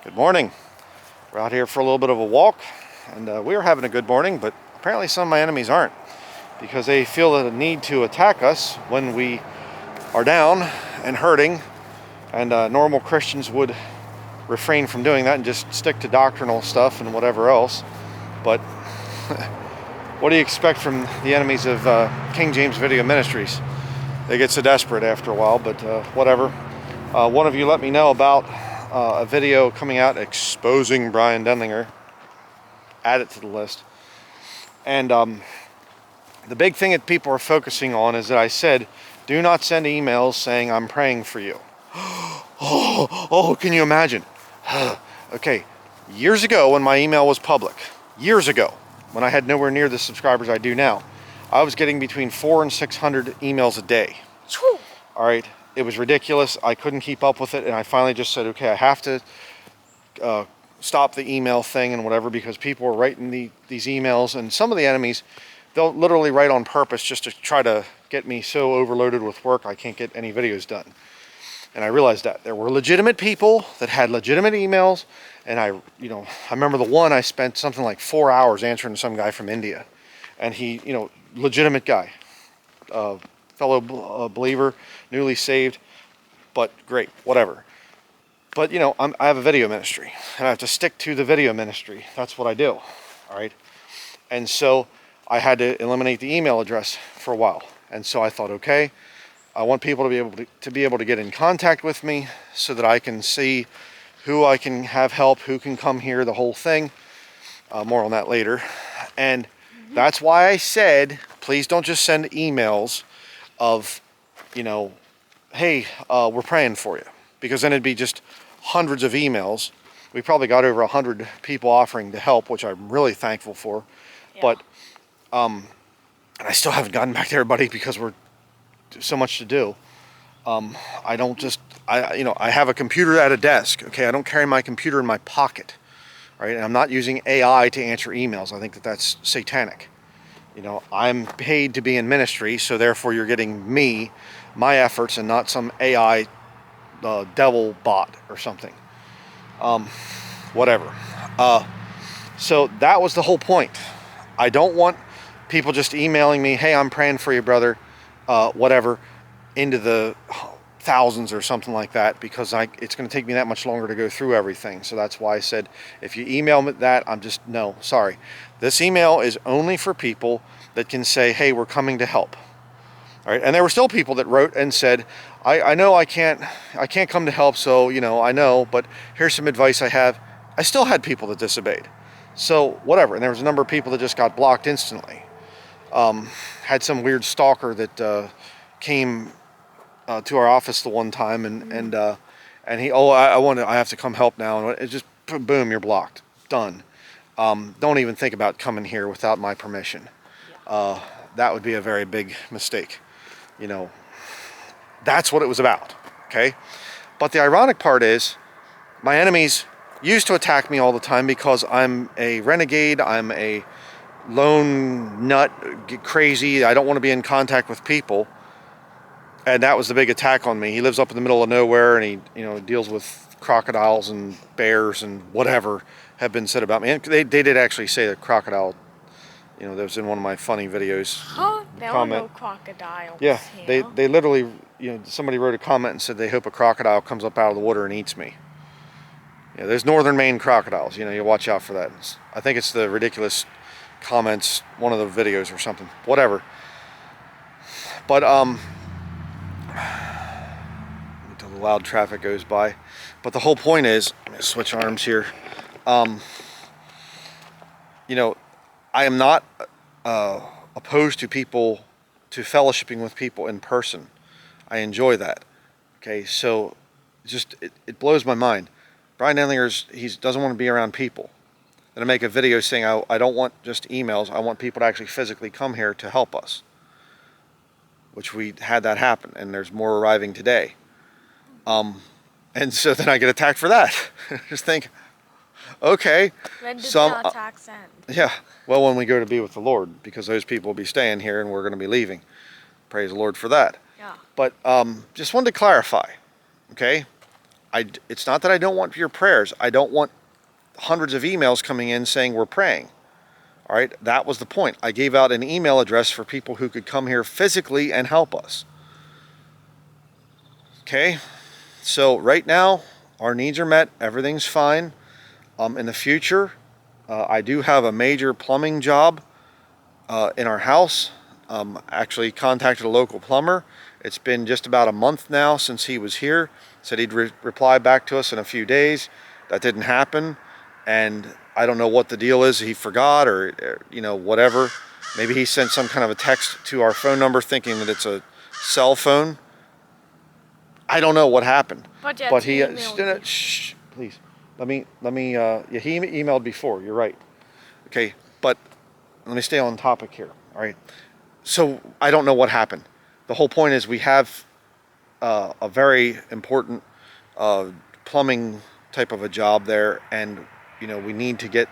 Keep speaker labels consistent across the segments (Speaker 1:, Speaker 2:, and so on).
Speaker 1: Good morning. We're out here for a little bit of a walk, and we are having a good morning, but apparently some of my enemies aren't, because they feel the need to attack us when we are down and hurting, and normal Christians would refrain from doing that and just stick to doctrinal stuff and whatever else. But what do you expect from the enemies of King James Video Ministries? They get so desperate after a while, but whatever. One of you let me know about a video coming out exposing Brian Denlinger. Add it to the list. And the big thing that people are focusing on is that I said, do not send emails saying I'm praying for you. Oh, can you imagine? Okay, years ago when my email was public, years ago, when I had nowhere near the subscribers I do now, I was getting between 400 and 600 emails a day. All right, it was ridiculous. I couldn't keep up with it, and I finally just said, okay, I have to stop the email thing and whatever, because people were writing these emails, and some of the enemies, they'll literally write on purpose just to try to get me so overloaded with work I can't get any videos done. And I realized that there were legitimate people that had legitimate emails, and I remember the one I spent something like 4 hours answering to some guy from India, and he, legitimate guy, fellow believer, newly saved, but great, whatever. But I have a video ministry, and I have to stick to the video ministry. That's what I do, all right? And so I had to eliminate the email address for a while, and so I thought, okay, I want people to be able to get in contact with me so that I can see who I can have help, who can come here, the whole thing. More on that later. And that's why I said, please don't just send emails of, hey, we're praying for you. Because then it'd be just hundreds of emails. We probably got over 100 people offering to help, which I'm really thankful for. Yeah. But, and I still haven't gotten back to everybody because we're so much to do. I don't just, I have a computer at a desk. Okay, I don't carry my computer in my pocket, right? And I'm not using AI to answer emails. I think that's satanic. I'm paid to be in ministry, so therefore you're getting me, my efforts, and not some AI devil bot or something. Whatever. So that was the whole point. I don't want people just emailing me, hey, I'm praying for you, brother, whatever, into the thousands or something like that, because it's going to take me that much longer to go through everything. So that's why I said, if you email me that, no, sorry. This email is only for people that can say, hey, we're coming to help. All right. And there were still people that wrote and said, I know I can't come to help, so, I know, but here's some advice I have. I still had people that disobeyed. So whatever. And there was a number of people that just got blocked instantly. Had some weird stalker that came to our office the one time, and he, I have to come help now, and it just boom, you're blocked, done. Don't even think about coming here without my permission. That would be a very big mistake. That's what it was about. Okay, but the ironic part is, my enemies used to attack me all the time because I'm a renegade. I'm a lone nut, crazy. I don't want to be in contact with people. And that was the big attack on me. He lives up in the middle of nowhere, and he, deals with crocodiles and bears and whatever have been said about me. And they did actually say that crocodile, that was in one of my funny videos.
Speaker 2: Oh, there are no crocodiles.
Speaker 1: Yeah, they literally, somebody wrote a comment and said they hope a crocodile comes up out of the water and eats me. Yeah, there's northern Maine crocodiles. You watch out for that. I think it's the ridiculous comments, one of the videos or something. Whatever. But until the loud traffic goes by. But the whole point is, let me switch arms here. I am not opposed to fellowshipping with people in person. I enjoy that. Okay, so just it blows my mind. Brian Denlinger, he doesn't want to be around people. And I make a video saying I don't want just emails. I want people to actually physically come here to help us. Which we had that happen, and there's more arriving today. And so then I get attacked for that. Just think, okay.
Speaker 2: When did the attacks end?
Speaker 1: Yeah, well, when we go to be with the Lord, because those people will be staying here and we're going to be leaving. Praise the Lord for that.
Speaker 2: Yeah.
Speaker 1: But just wanted to clarify, okay? it's not that I don't want your prayers. I don't want hundreds of emails coming in saying we're praying. All right, that was the point. I gave out an email address for people who could come here physically and help us. Okay, so right now our needs are met. Everything's fine. In the future, I do have a major plumbing job in our house. Actually contacted a local plumber. It's been just about a month now since he was here. Said he'd reply back to us in a few days. That didn't happen, and I don't know what the deal is. He forgot, or you know, whatever. Maybe he sent some kind of a text to our phone number thinking that it's a cell phone. I don't know what happened. But he shh, please. Let me yeah, he emailed before. You're right. Okay, but let me stay on topic here. All right. So I don't know what happened. The whole point is we have a very important plumbing type of a job there, and you know, we need to get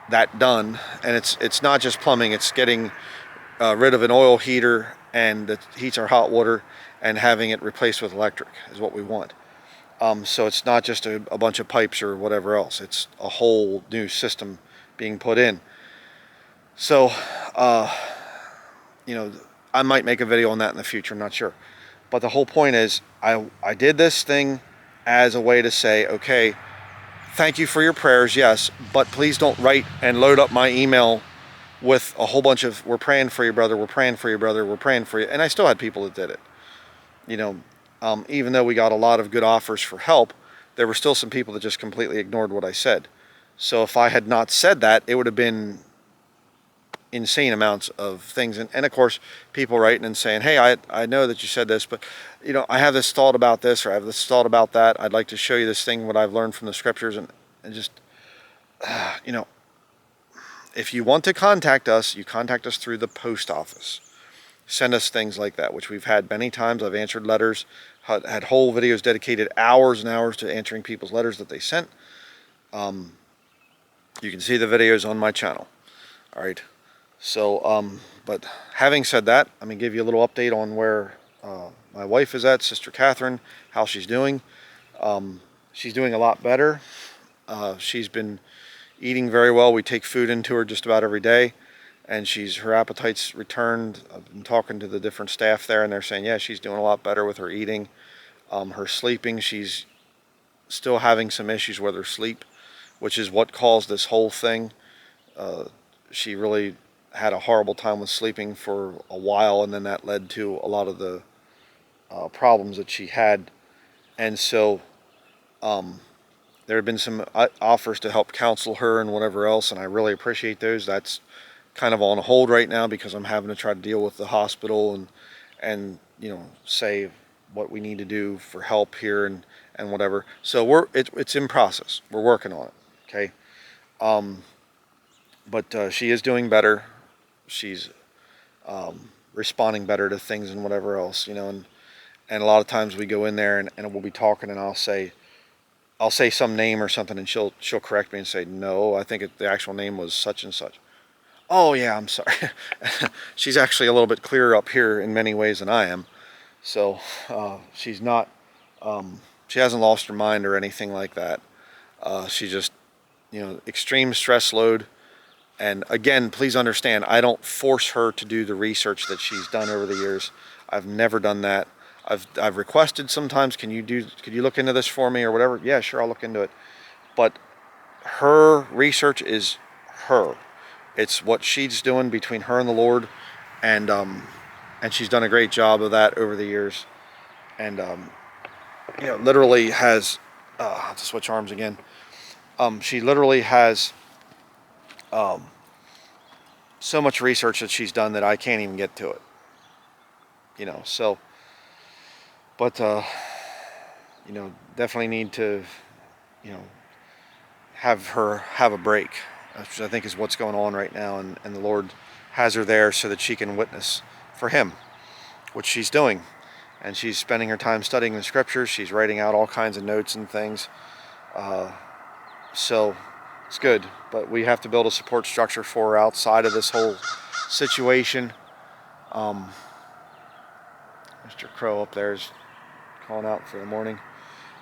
Speaker 1: that done. And it's not just plumbing; it's getting rid of an oil heater and that heats our hot water and having it replaced with electric is what we want. So it's not just a bunch of pipes or whatever else. It's a whole new system being put in. So, you know, I might make a video on that in the future. I'm not sure. But the whole point is I did this thing as a way to say, okay, thank you for your prayers, yes, but please don't write and load up my email with a whole bunch of, we're praying for you, brother, we're praying for you, brother, we're praying for you. And I still had people that did it. You know, even though we got a lot of good offers for help, there were still some people that just completely ignored what I said. So if I had not said that, it would have been insane amounts of things. And of course, people writing and saying, hey, I know that you said this, but, you know, I have this thought about this, or I have this thought about that. I'd like to show you this thing, what I've learned from the scriptures, and just, you know, if you want to contact us, you contact us through the post office. Send us things like that, which we've had many times. I've answered letters, had whole videos dedicated hours and hours to answering people's letters that they sent. You can see the videos on my channel. All right. So, but having said that, I'm going to give you a little update on where my wife is at, Sister Catherine, how she's doing. She's doing a lot better. She's been eating very well. We take food into her just about every day, and her appetite's returned. I've been talking to the different staff there, and they're saying, yeah, she's doing a lot better with her eating. Her sleeping, she's still having some issues with her sleep, which is what caused this whole thing. She really had a horrible time with sleeping for a while, and then that led to a lot of the problems that she had. And so there have been some offers to help counsel her and whatever else, and I really appreciate those. That's kind of on hold right now because I'm having to try to deal with the hospital and you know, say what we need to do for help here and whatever. So it's in process. We're working on it. Okay. But she is doing better. She's responding better to things and whatever else, you know, and a lot of times we go in there and we'll be talking, and I'll say some name or something, and she'll correct me and say, no, I think the actual name was such and such. Oh yeah, I'm sorry. She's actually a little bit clearer up here in many ways than I am. So she's not, she hasn't lost her mind or anything like that. She just, you know, extreme stress load. And again, please understand, I don't force her to do the research that she's done over the years. I've never done that. I've requested sometimes, could you look into this for me or whatever? Yeah, sure, I'll look into it. But her research is her. It's what she's doing between her and the Lord, and she's done a great job of that over the years. And you know, literally has I have to switch arms again. She literally has so much research that she's done that I can't even get to it. You know, so, but you know, definitely need to, you know, have her have a break, which I think is what's going on right now, and the Lord has her there so that she can witness for Him, which she's doing. And she's spending her time studying the scriptures. She's writing out all kinds of notes and things. So it's good, but we have to build a support structure for her outside of this whole situation. Mr. Crow up there is calling out for the morning.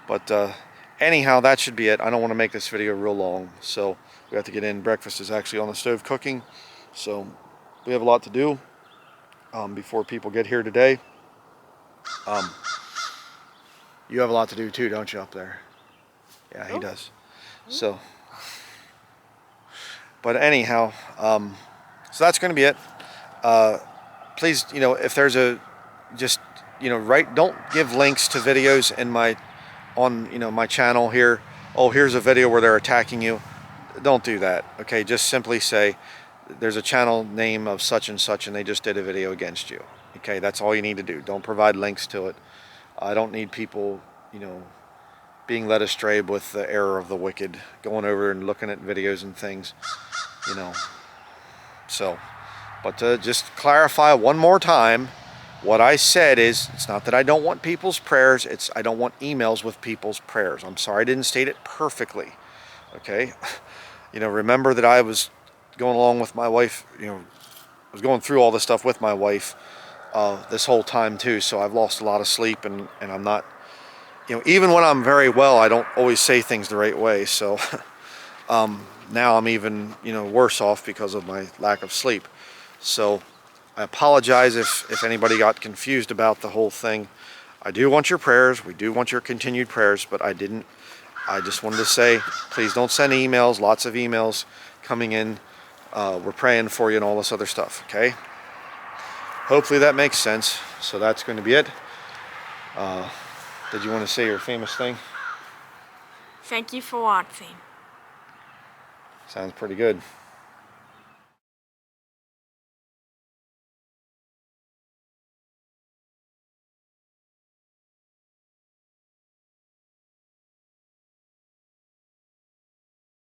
Speaker 1: But anyhow, that should be it. I don't want to make this video real long, so we have to get in. Breakfast is actually on the stove cooking, so we have a lot to do before people get here today. You have a lot to do too, don't you, up there? Yeah, he does. So, but anyhow, so that's going to be it. Please, if there's just, don't give links to videos in my channel here. Oh, here's a video where they're attacking you. Don't do that. Okay, just simply say there's a channel name of such and such and they just did a video against you. Okay, that's all you need to do. Don't provide links to it. I don't need people, being led astray with the error of the wicked, going over and looking at videos and things, So, but to just clarify one more time, what I said is, it's not that I don't want people's prayers, it's I don't want emails with people's prayers. I'm sorry I didn't state it perfectly, okay? Remember that I was going along with my wife, I was going through all this stuff with my wife this whole time too, so I've lost a lot of sleep, and I'm not, even when I'm very well, I don't always say things the right way, so now I'm even, worse off because of my lack of sleep. So I apologize if anybody got confused about the whole thing. I do want your prayers. We do want your continued prayers, but I just wanted to say, please don't send emails, lots of emails coming in. We're praying for you and all this other stuff, okay? Hopefully that makes sense. So that's going to be it. Did you want to say your famous thing?
Speaker 2: Thank you for watching.
Speaker 1: Sounds pretty good.